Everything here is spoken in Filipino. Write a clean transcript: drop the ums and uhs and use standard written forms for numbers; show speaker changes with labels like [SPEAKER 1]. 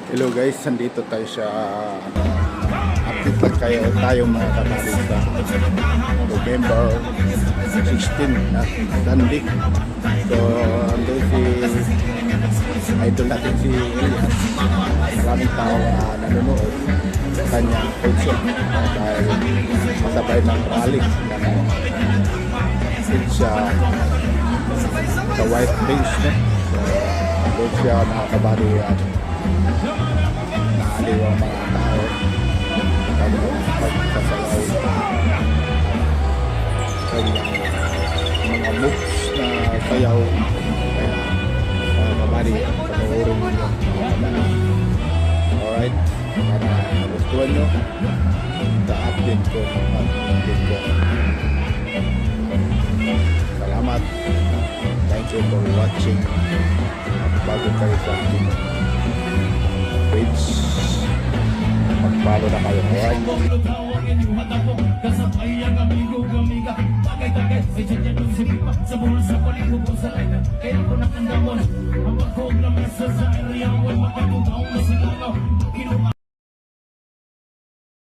[SPEAKER 1] Hello guys, nandito tayo sa update lang tayo mga kabali sa November 16 na Sunday. So andun si idol natin si Elias. Maraming tao nanonood sa kanyang concert dahil masabay ng rally sa White Base, no? So andun siya mga kabali at naaliw ang mga tao pagkasalaw kanyang mga moves na sayaw. Kaya mga kabali, panoorin nyo. Alright, para gustuhan nyo update ko. Salamat, thank you for watching. Bago kayo sa ating page, mag-follow na kayo. Alright?
[SPEAKER 2] Kasabay ang amigo, amiga, tagay-tagay, ay dyan yung sipipa, sa buhol sa paligog ko sa letter, kaya ko nakandamon, ang pagkog na mesa sa area, wal mapatugaw na sila.